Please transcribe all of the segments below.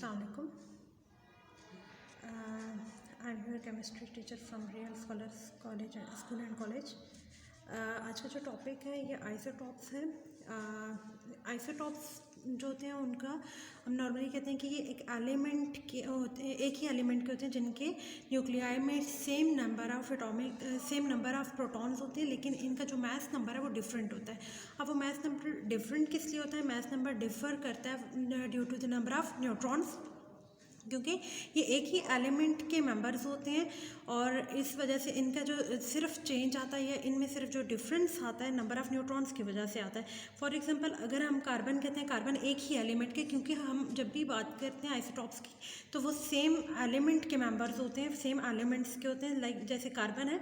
Assalamualaikum. I'm your chemistry teacher from Real Scholars College School and College. आज का जो topic है ये आइसोटॉप्स है. आइसोटॉप्स जो होते हैं उनका हम नॉर्मली कहते हैं कि ये एक एलिमेंट के होते हैं, एक ही एलिमेंट के होते हैं जिनके न्यूक्लियाई में सेम नंबर ऑफ प्रोटॉन्स होते हैं, लेकिन इनका जो मास नंबर है वो डिफरेंट होता है. अब वो मास नंबर डिफरेंट किस लिए होता है? मास नंबर डिफर करता है due to the number of neutrons, क्योंकि ये एक ही एलिमेंट के मेंबर्स होते हैं और इस वजह से इनका जो सिर्फ चेंज आता है या इनमें सिर्फ जो डिफरेंस आता है नंबर ऑफ़ न्यूट्रॉन्स की वजह से आता है. फॉर एग्जांपल अगर हम कार्बन कहते हैं, कार्बन एक ही एलिमेंट के, क्योंकि हम जब भी बात करते हैं आइसोटॉप्स की तो वो सेम एलिमेंट के मेंबर्स होते हैं, सेम एलिमेंट्स के होते हैं. लाइक जैसे कार्बन है,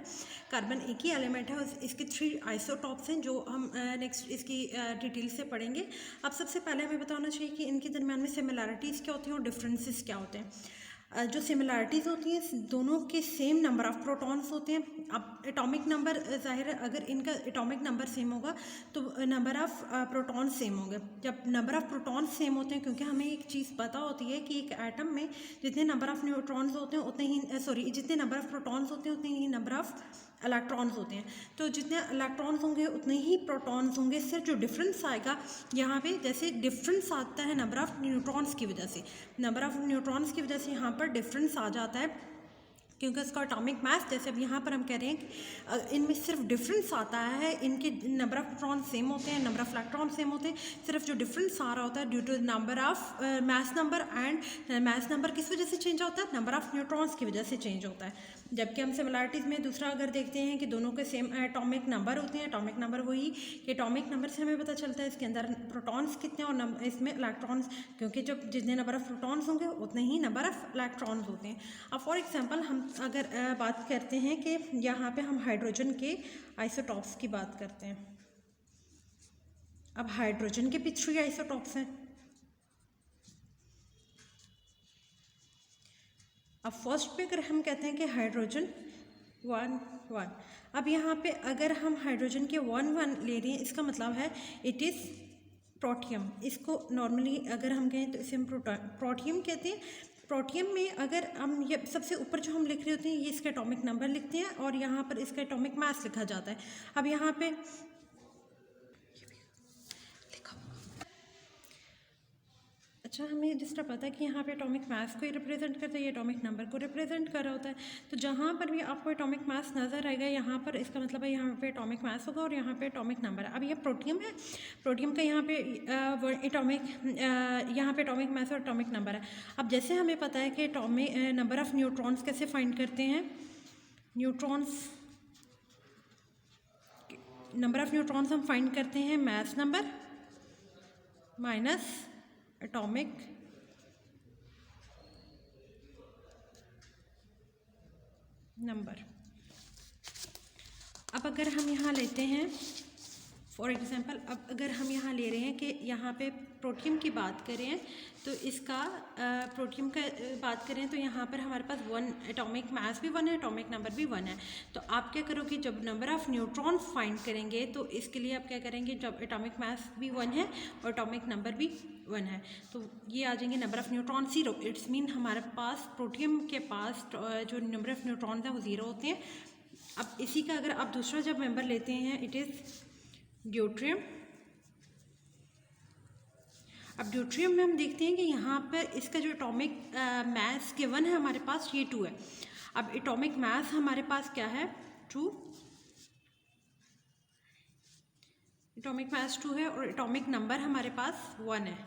कार्बन एक ही एलिमेंट है और इसके 3 आइसोटॉप्स हैं जो हम नेक्स्ट इसकी डिटेल से पढ़ेंगे. अब सबसे पहले हमें बताना चाहिए कि इनके दरम्यान में सिमिलैरिटीज़ क्या होती हैं और डिफरेंसेस क्या होते हैं. जो सिमिलैरिटीज़ होती हैं दोनों के सेम नंबर ऑफ़ प्रोटॉन्स होते हैं. अब एटॉमिक नंबर जाहिर है अगर इनका एटॉमिक नंबर सेम होगा तो नंबर ऑफ़ प्रोटॉन्स सेम होंगे. जब नंबर ऑफ़ प्रोटॉन्स सेम होते हैं, क्योंकि हमें एक चीज़ पता होती है कि एक एटम में जितने नंबर ऑफ़ न्यूट्रॉन्स होते हैं उतने ही जितने नंबर ऑफ़ प्रोटॉन्स होते हैं उतने ही नंबर ऑफ़ इलेक्ट्रॉन्स होते हैं. तो जितने इलेक्ट्रॉन्स होंगे उतने ही प्रोटॉन्स होंगे. सिर्फ जो डिफरेंस आएगा यहाँ पे, जैसे डिफरेंस आता है नंबर ऑफ़ न्यूट्रॉन्स की वजह से, नंबर ऑफ़ न्यूट्रॉन्स की वजह से यहाँ पर डिफरेंस आ जाता है, क्योंकि इसका एटॉमिक मास, जैसे अब यहाँ पर हम कह रहे हैं कि इनमें सिर्फ डिफरेंस आता है, इनके नंबर ऑफ़ प्रोटॉन सेम होते हैं, नंबर ऑफ़ इलेक्ट्रॉन सेम होते हैं, सिर्फ जो डिफरेंस आ रहा होता है due to number of mass number. And mass number किस वजह से चेंज होता है? नंबर ऑफ़ न्यूट्रॉन्स की वजह से चेंज होता है. जबकि हम सिमिलैरिटीज़ में दूसरा अगर देखते हैं कि दोनों के सेम एटॉमिक नंबर होते हैं. एटॉमिक नंबर वही कि एटॉमिक नंबर से हमें पता चलता है इसके अंदर प्रोटॉन्स कितने और इसमें इलेक्ट्रॉन्स, क्योंकि जब जितने नंबर ऑफ़ प्रोटॉन्स होंगे उतने ही नंबर ऑफ़ इलेक्ट्रॉन्स होते हैं. अब फॉर एग्जांपल हम अगर बात करते हैं कि यहाँ पे हम हाइड्रोजन के आइसोटॉप्स की बात करते हैं. अब हाइड्रोजन के भी 3 आइसोटॉप्स हैं. अब फर्स्ट पे अगर हम कहते हैं कि हाइड्रोजन 1 1, अब यहाँ पे अगर हम हाइड्रोजन के 1 1 ले रहे हैं, इसका मतलब है इट इज़ प्रोटियम. इसको नॉर्मली अगर हम कहें तो इसे हम प्रोटियम कहते हैं. प्रोटियम में अगर हम ये सबसे ऊपर जो हम लिख रहे होते हैं ये इसका एटॉमिक नंबर लिखते हैं और यहाँ पर इसका एटॉमिक मास लिखा जाता है. अब यहाँ पे अच्छा, हमें जिस तरह पता है कि यहाँ पे एटॉमिक मास को ही रिप्रेजेंट करता है, ये एटॉमिक नंबर को रिप्रेजेंट कर रहा होता है. तो जहाँ पर भी आपको एटॉमिक मास नज़र आएगा यहाँ पर इसका मतलब है यहाँ पे एटॉमिक मास होगा और यहाँ पे एटॉमिक नंबर है. अब ये प्रोटियम है, प्रोटियम का यहाँ पे यहाँ पे एटॉमिक मास और एटॉमिक नंबर है. अब जैसे हमें पता है कि एटॉमिक नंबर ऑफ़ न्यूट्रॉन्स कैसे फाइंड करते हैं, नंबर ऑफ़ न्यूट्रॉन्स हम फाइंड करते हैं mass number minus atomic number. अब अगर हम यहाँ लेते हैं फॉर एग्जांपल, अब अगर हम यहाँ ले रहे हैं कि यहाँ पे प्रोटियम की बात करें तो इसका प्रोटियम का बात करें तो यहाँ पर हमारे पास 1 एटॉमिक मास भी 1 है, एटॉमिक नंबर भी 1 है. तो आप क्या करोगे, जब नंबर ऑफ़ न्यूट्रॉन फाइंड करेंगे तो इसके लिए आप क्या करेंगे, जब एटॉमिक मास भी 1 है और एटॉमिक नंबर भी 1 है तो ये आ जाएंगे number of neutron 0. It's mean हमारे पास प्रोटियम के पास जो नंबर ऑफ़ न्यूट्रॉन्स हैं वो 0 होते हैं. अब इसी का अगर आप दूसरा जब मेंबर लेते हैं इट इज़ ड्यूट्रियम. अब ड्यूट्रियम में हम देखते हैं कि यहाँ पर इसका जो एटॉमिक मास गिवन है हमारे पास ये 2 है. अब एटॉमिक मास हमारे पास क्या है, 2. एटॉमिक मास 2 है और एटॉमिक नंबर हमारे पास 1 है,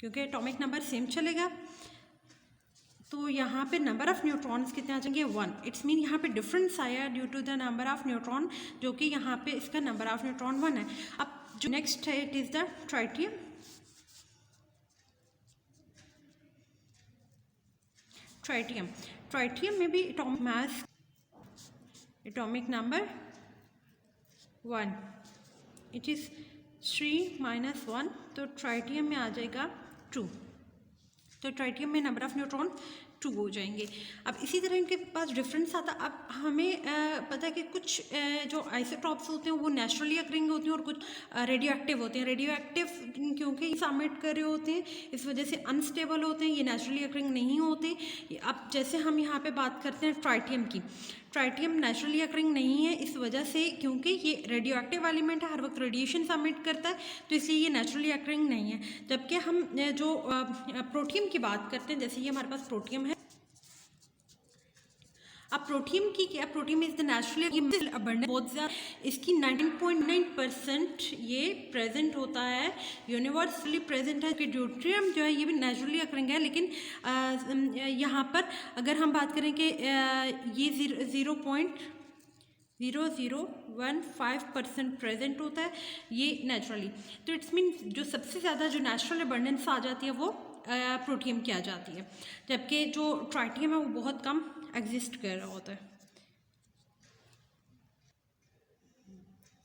क्योंकि एटॉमिक नंबर सेम चलेगा. तो यहाँ पे नंबर ऑफ़ न्यूट्रॉन्स कितने आ जाएंगे, 1. इट्स मीन यहाँ पे डिफरेंस आया due to the number of neutron, जो कि यहाँ पे इसका नंबर ऑफ़ न्यूट्रॉन 1 है. अब जो नेक्स्ट है it is the tritium. Tritium में भी atomic mass, atomic number 1, it is 3 - 1, तो ट्राइटियम में आ जाएगा 2. तो ट्राइटियम में नंबर ऑफ़ न्यूट्रॉन 2 हो जाएंगे। अब इसी तरह इनके पास डिफरेंस आता। अब हमें पता है कि कुछ जो आइसोटॉप्स होते हैं वो नेचुरली अकरिंग होते हैं और कुछ रेडियो एक्टिव होते हैं। रेडियो एक्टिव क्योंकि सबमिट कर रहे होते हैं इस वजह से अनस्टेबल होते हैं, ये नेचुरली अकरिंग नहीं होते। अब जैसे हम यहाँ पे बात करते हैं ट्राइटियम की, ट्राइटियम नेचुरली अकरिंग नहीं है इस वजह से क्योंकि ये रेडियो एक्टिव एलिमेंट है, हर वक्त रेडिएशन सबमिट करता है, तो इसलिए ये नेचुरली अकरिंग नहीं है। जबकि हम जो प्रोटियम की बात करते हैं, जैसे ये हमारे पास प्रोटियम है। अब प्रोटियम की क्या, protium is the naturally abundant, बहुत ज़्यादा, इसकी 19.9% ये प्रेजेंट होता है, यूनिवर्सली प्रेजेंट है। कि ड्यूट्रियम जो है ये भी नेचुरली अकरिंग है, लेकिन यहाँ पर अगर हम बात करें कि ये 0.0015% प्रेजेंट होता है ये नेचुरली, तो इट्स मीन जो सबसे ज़्यादा जो नेचुरल अबंडेंस आ जाती है वो प्रोटियम की आ जाती है, जबकि जो ट्राइटियम है वो बहुत कम एग्जिस्ट कर रहा होता है।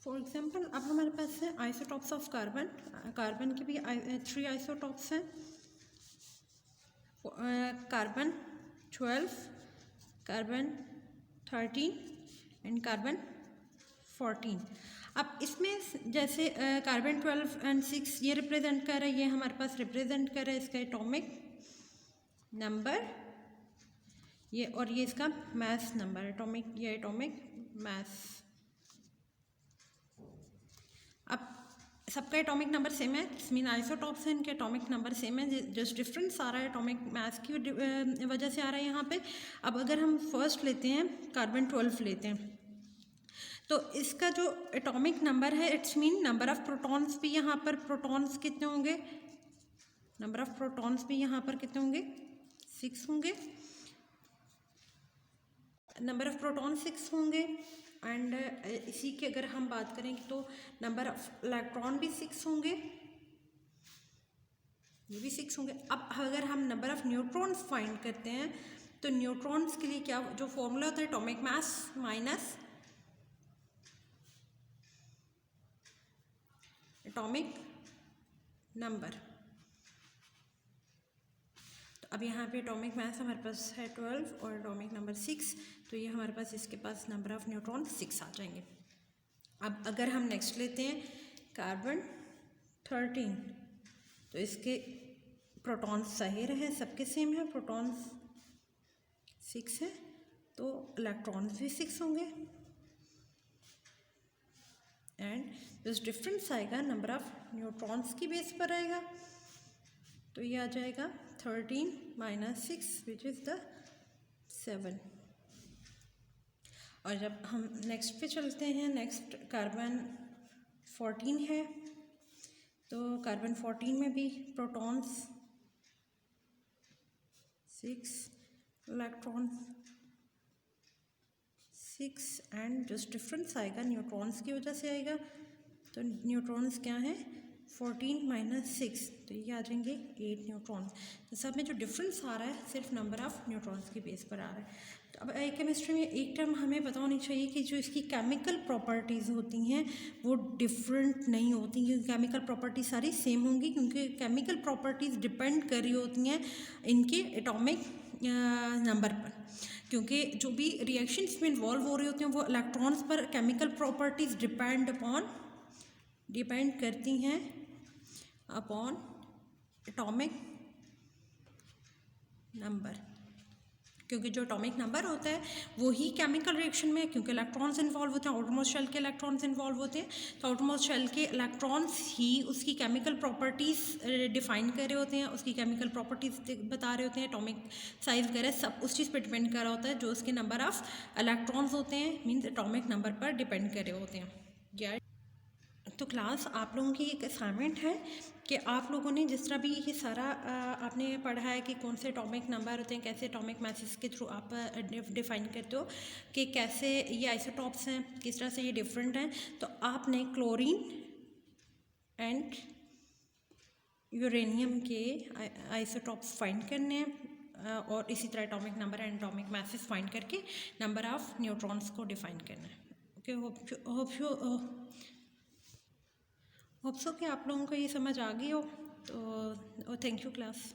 फॉर एग्जांपल अब हमारे पास है आइसोटॉप्स ऑफ कार्बन। कार्बन के भी 3 आइसोटॉप्स हैं, कार्बन 12, कार्बन 13 एंड कार्बन 14। अब इसमें जैसे कार्बन 12 एंड 6 ये रिप्रेजेंट कर रहा है, ये हमारे पास रिप्रेजेंट कर रहा है इसका एटॉमिक नंबर, ये और ये इसका मास नंबर, एटॉमिक, ये एटॉमिक मास। अब सबका एटॉमिक नंबर सेम है, मीन आइसोटॉप्स हैं, इनके एटॉमिक नंबर सेम है, जस्ट डिफरेंस आ रहा है एटॉमिक मास की वजह से आ रहा है यहाँ पे। अब अगर हम फर्स्ट लेते हैं कार्बन 12 लेते हैं, तो इसका जो एटॉमिक नंबर है it's mean number of protons भी यहाँ पर, प्रोटॉन्स कितने होंगे, नंबर ऑफ प्रोटॉन्स भी यहाँ पर कितने होंगे, 6 होंगे, नंबर ऑफ प्रोटॉन 6 होंगे। एंड इसी की अगर हम बात करें तो नंबर ऑफ इलेक्ट्रॉन भी 6 होंगे, ये भी 6 होंगे। अब अगर हम नंबर ऑफ न्यूट्रॉन्स फाइंड करते हैं तो न्यूट्रॉन्स के लिए क्या जो फॉर्मूला होता है, atomic mass minus atomic number. तो अब यहाँ पे एटॉमिक मास हमारे पास है 12 और एटॉमिक नंबर 6, तो ये हमारे पास इसके पास नंबर ऑफ न्यूट्रॉन 6 आ जाएंगे। अब अगर हम नेक्स्ट लेते हैं कार्बन 13, तो इसके प्रोटॉन्स जाहिर है सबके सेम है, प्रोटॉन्स 6 है, तो इलेक्ट्रॉन्स भी 6 होंगे। एंड जो डिफरेंस आएगा नंबर ऑफ न्यूट्रॉन्स की बेस पर आएगा, तो ये आ जाएगा 13 माइनस 6 विच इज़ द 7। और जब हम नेक्स्ट पे चलते हैं, नेक्स्ट कार्बन 14 है, तो कार्बन 14 में भी प्रोटॉन्स 6, इलेक्ट्रॉन्स 6, एंड जो डिफरेंस आएगा न्यूट्रॉन्स की वजह से आएगा, तो न्यूट्रॉन्स क्या है 14 माइनस 6, तो ये आ जाएंगे 8 न्यूट्रॉन्स। तो सब में जो डिफरेंस आ रहा है सिर्फ नंबर ऑफ न्यूट्रॉन्स की बेस पर आ रहा है। तो अब केमिस्ट्री में एक टर्म हमें पता होनी चाहिए कि जो इसकी केमिकल प्रॉपर्टीज़ होती हैं वो डिफरेंट नहीं होती, क्योंकि केमिकल प्रॉपर्टीज सारी सेम होंगी, क्योंकि केमिकल प्रॉपर्टीज़ डिपेंड कर रही होती हैं इनके एटॉमिक नंबर पर, क्योंकि जो भी रिएक्शंस में इन्वॉल्व हो रहे होते हैं वो इलेक्ट्रॉन्स पर केमिकल प्रॉपर्टीज़ डिपेंड करती हैं अपॉन एटॉमिक नंबर, क्योंकि जो एटॉमिक नंबर होता है वो ही केमिकल रिएक्शन में, क्योंकि इलेक्ट्रॉन्स इन्वॉल्व होते हैं, आउटरमोस्ट शेल के इलेक्ट्रॉन्स इन्वॉल्व होते हैं, तो आउटरमोस्ट शेल के इलेक्ट्रॉन्स ही उसकी केमिकल प्रॉपर्टीज़ डिफाइन कर रहे होते हैं, उसकी केमिकल प्रॉपर्टीज़ बता रहे होते हैं, एटॉमिक साइज वगैरह सब उस चीज़ पर डिपेंड कर रहा होता है, जो उसके नंबर ऑफ इलेक्ट्रॉन्स होते हैं मीन्स एटॉमिक नंबर पर डिपेंड कर रहे होते हैं। या तो क्लास आप लोगों की एक असाइनमेंट है कि आप लोगों ने जिस तरह भी ये सारा आपने पढ़ा है कि कौन से एटॉमिक नंबर होते हैं, कैसे एटॉमिक मैसेज के थ्रू आप डिफाइन करते हो कि कैसे ये आइसोटॉप्स हैं, किस तरह से ये डिफरेंट हैं, तो आपने क्लोरीन एंड यूरेनियम के आइसोटॉप्स फाइंड करने हैं और इसी तरह atomic number and atomic message find करके नंबर ऑफ न्यूट्रॉन्स को डिफाइन करना है। ओके, होप सो कि आप लोगों को ये समझ आ गई हो, तो थैंक यू क्लास।